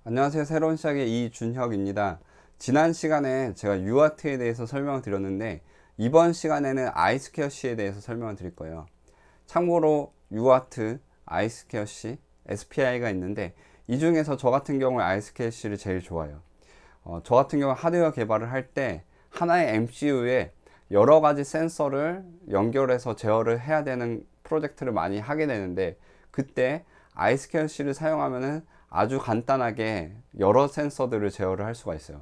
안녕하세요. 새로운 시작의 이준혁입니다. 지난 시간에 제가 UART에 대해서 설명을 드렸는데 이번 시간에는 아이스케어시에 대해서 설명을 드릴 거예요. 참고로 UART, 아이스케어시, SPI가 있는데 이 중에서 저 같은 경우에 아이스케어시를 제일 좋아해요. 저 같은 경우 하드웨어 개발을 할 때 하나의 MCU에 여러 가지 센서를 연결해서 제어를 해야 되는 프로젝트를 많이 하게 되는데 그때 아이스케어시를 사용하면은 아주 간단하게 여러 센서들을 제어를 할 수가 있어요.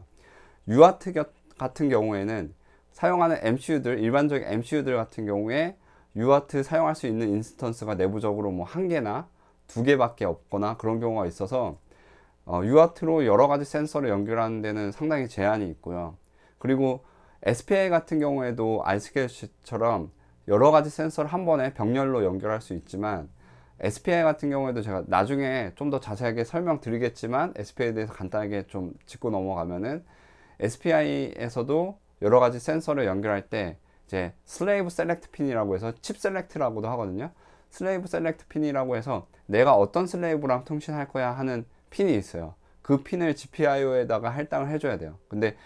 UART 같은 경우에는 사용하는 MCU들, 일반적인 MCU들 같은 경우에 UART 사용할 수 있는 인스턴스가 내부적으로 뭐 한 개나 두 개밖에 없거나 그런 경우가 있어서 UART로 여러 가지 센서를 연결하는 데는 상당히 제한이 있고요. 그리고 SPI 같은 경우에도 아이스케어시처럼 여러 가지 센서를 한 번에 병렬로 연결할 수 있지만 SPI 같은 경우에도 제가 나중에 좀 더 자세하게 설명드리겠지만 SPI에 대해서 간단하게 좀 짚고 넘어가면은 SPI에서도 여러 가지 센서를 연결할 때 이제 슬레이브 셀렉트 핀이라고 해서 칩 셀렉트라고도 하거든요. 슬레이브 셀렉트 핀이라고 해서 내가 어떤 슬레이브랑 통신할 거야 하는 핀이 있어요. 그 핀을 GPIO에다가 할당을 해줘야 돼요. 근데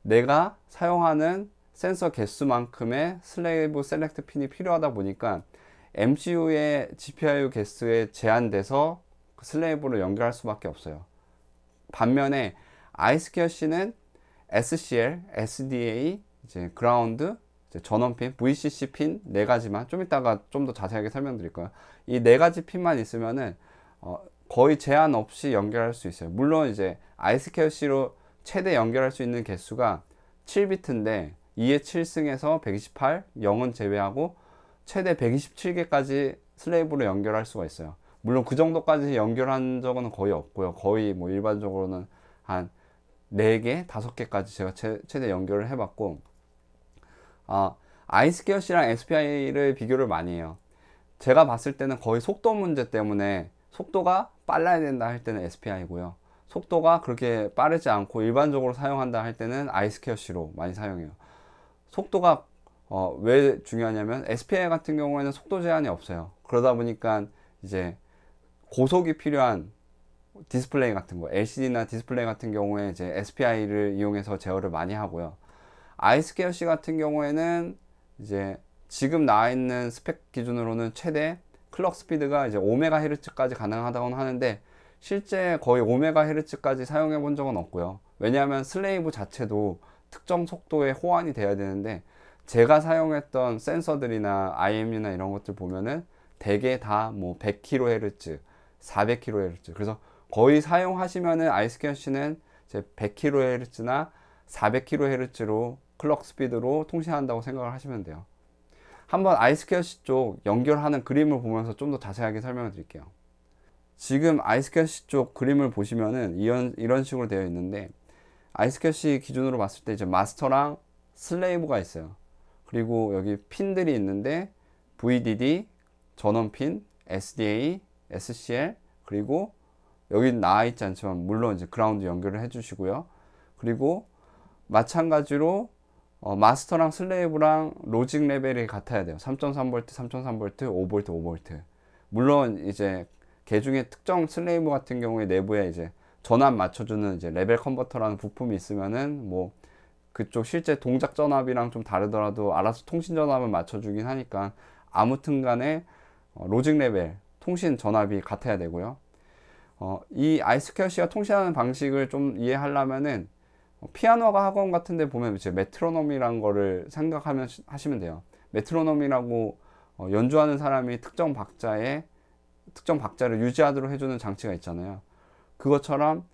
내가 사용하는 센서 개수만큼의 슬레이브 셀렉트 핀이 필요하다 보니까 MCU의 GPIO 개수에 제한돼서 슬레이브로 연결할 수밖에 없어요. 반면에 아이스케어시는 SCL, SDA, 이제 그라운드, 이제 전원핀, VCC 핀 네 가지만 좀 이따가 좀 더 자세하게 설명드릴 거예요. 이 네 가지 핀만 있으면은 거의 제한 없이 연결할 수 있어요. 물론 이제 아이스케어시로 최대 연결할 수 있는 개수가 7비트인데 2의 7승에서 128, 0은 제외하고 최대 127개까지 슬레이브로 연결할 수가 있어요. 물론 그 정도까지 연결한 적은 거의 없고요. 거의 뭐 일반적으로는 한 4개, 5개까지 제가 최대 연결을 해봤고, 아이스케어시랑 SPI를 비교를 많이 해요. 제가 봤을 때는 거의 속도 문제 때문에 속도가 빨라야 된다 할 때는 SPI고요. 속도가 그렇게 빠르지 않고 일반적으로 사용한다 할 때는 아이스케어시로 많이 사용해요. 속도가 왜 중요하냐면 SPI 같은 경우에는 속도 제한이 없어요. 그러다 보니까 이제 고속이 필요한 디스플레이 같은 거, LCD나 디스플레이 같은 경우에 이제 SPI를 이용해서 제어를 많이 하고요. 아이스케어시 같은 경우에는 이제 지금 나와 있는 스펙 기준으로는 최대 클럭 스피드가 이제 5MHz까지 가능하다고 하는데 실제 거의 5MHz까지 사용해 본 적은 없고요. 왜냐하면 슬레이브 자체도 특정 속도에 호환이 돼야 되는데 제가 사용했던 센서들이나 IMU나 이런 것들 보면은 대개 다 뭐 100kHz, 400kHz. 그래서 거의 사용하시면은 아이스케어시는 이제 100kHz나 400kHz로 클럭 스피드로 통신한다고 생각을 하시면 돼요. 한번 아이스케어시 쪽 연결하는 그림을 보면서 좀 더 자세하게 설명을 드릴게요. 지금 아이스케어시 쪽 그림을 보시면은 이런 식으로 되어 있는데 아이스케어시 기준으로 봤을 때 이제 마스터랑 슬레이브가 있어요. 그리고 여기 핀들이 있는데 VDD, 전원핀, SDA, SCL, 그리고 여기 나와 있지 않지만 물론 이제 그라운드 연결을 해주시고요. 그리고 마찬가지로 마스터랑 슬레이브랑 로직 레벨이 같아야 돼요. 3.3V, 3.3V, 5V, 5V. 물론 이제 개중에 특정 슬레이브 같은 경우에 내부에 이제 전압 맞춰주는 이제 레벨 컨버터라는 부품이 있으면은 뭐 그쪽 실제 동작 전압이랑 좀 다르더라도 알아서 통신 전압을 맞춰주긴 하니까 아무튼 간에 로직 레벨 통신 전압이 같아야 되고요. 이 아이스케어시가 통신하는 방식을 좀 이해하려면은 피아노 학원 같은 데 보면 이제 메트로놈이란 거를 생각하면 하시면 돼요. 메트로놈이라고 연주하는 사람이 특정 박자를 유지하도록 해주는 장치가 있잖아요. 그것처럼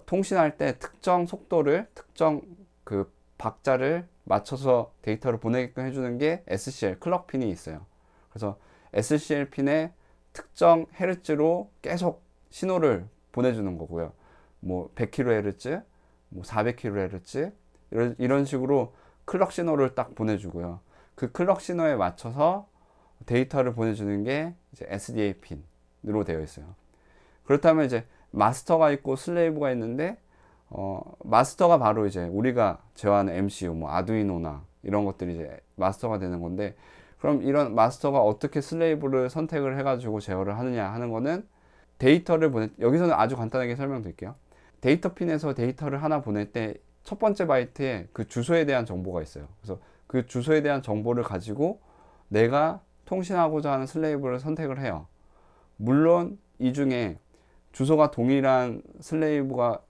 통신할 때 특정 속도를 특정 그 박자를 맞춰서 데이터를 보내게끔 해주는 게 SCL 클럭 핀이 있어요. 그래서 SCL 핀에 특정 헤르츠로 계속 신호를 보내주는 거고요. 뭐 100kHz, 뭐 400kHz 이런 식으로 클럭 신호를 딱 보내주고요. 그 클럭 신호에 맞춰서 데이터를 보내주는 게 이제 SDA 핀으로 되어 있어요. 그렇다면 이제 마스터가 있고 슬레이브가 있는데 마스터가 바로 이제 우리가 제어하는 MCU, 뭐 아두이노나 이런 것들이 이제 마스터가 되는 건데 그럼 이런 마스터가 어떻게 슬레이브를 선택을 해가지고 제어를 하느냐 하는 거는 여기서는 아주 간단하게 설명드릴게요. 데이터 핀에서 데이터를 하나 보낼 때 첫 번째 바이트에 그 주소에 대한 정보가 있어요. 그래서 그 주소에 대한 정보를 가지고 내가 통신하고자 하는 슬레이브를 선택을 해요. 물론 이 중에 주소가 동일한 슬레이브가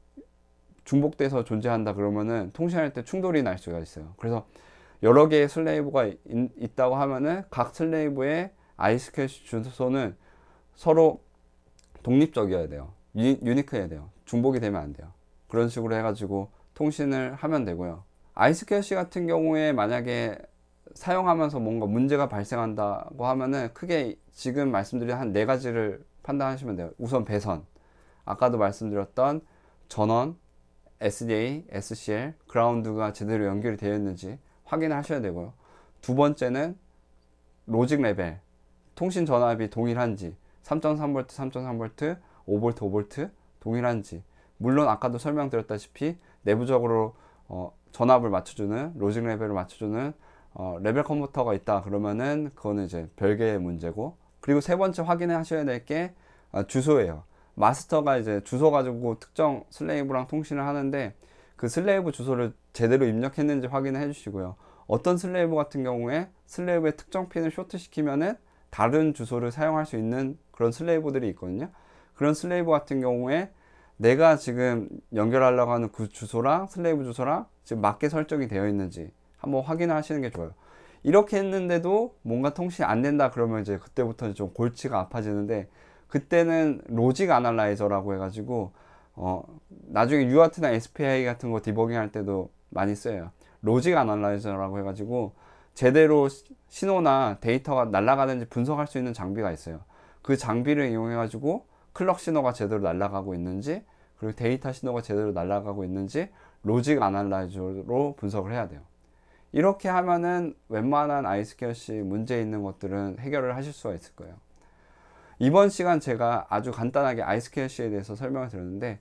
중복돼서 존재한다 그러면은 통신할 때 충돌이 날 수가 있어요. 그래서 여러 개의 슬레이브가 있다고 하면은 각 슬레이브의 ISQL 주소는 서로 독립적이어야 돼요. 유니크해야 돼요. 중복이 되면 안 돼요. 그런 식으로 해가지고 통신을 하면 되고요. ISQLC 같은 경우에 만약에 사용하면서 뭔가 문제가 발생한다고 하면은 크게 지금 말씀드린 한 네 가지를 판단하시면 돼요. 우선 배선, 아까도 말씀드렸던 전원, SDA, SCL, 그라운드가 제대로 연결이 되어 있는지 확인을 하셔야 되고요. 두 번째는 로직 레벨, 통신 전압이 동일한지 3.3V, 3.3V, 5V, 5V 동일한지. 물론 아까도 설명드렸다시피 내부적으로 전압을 맞춰주는, 로직 레벨을 맞춰주는 레벨 컨버터가 있다 그러면은 그거는 이제 별개의 문제고. 그리고 세 번째 확인을 하셔야 될 게 주소예요. 마스터가 이제 주소 가지고 특정 슬레이브랑 통신을 하는데 그 슬레이브 주소를 제대로 입력했는지 확인을 해주시고요. 어떤 슬레이브 같은 경우에 슬레이브의 특정 핀을 쇼트 시키면은 다른 주소를 사용할 수 있는 그런 슬레이브들이 있거든요. 그런 슬레이브 같은 경우에 내가 지금 연결하려고 하는 그 주소랑 슬레이브 주소랑 지금 맞게 설정이 되어 있는지 한번 확인을 하시는 게 좋아요. 이렇게 했는데도 뭔가 통신이 안 된다 그러면 이제 그때부터 좀 골치가 아파지는데, 그때는 로직 아날라이저라고 해가지고 나중에 UART나 SPI 같은 거 디버깅 할 때도 많이 써요. 로직 아날라이저라고 해가지고 제대로 신호나 데이터가 날아가는지 분석할 수 있는 장비가 있어요. 그 장비를 이용해 가지고 클럭 신호가 제대로 날아가고 있는지, 그리고 데이터 신호가 제대로 날아가고 있는지 로직 아날라이저로 분석을 해야 돼요. 이렇게 하면은 웬만한 ISQLC 문제 있는 것들은 해결을 하실 수가 있을 거예요. 이번 시간 제가 아주 간단하게 ISQLC에 대해서 설명을 드렸는데,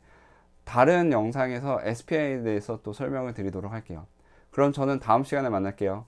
다른 영상에서 SPI에 대해서 또 설명을 드리도록 할게요. 그럼 저는 다음 시간에 만날게요.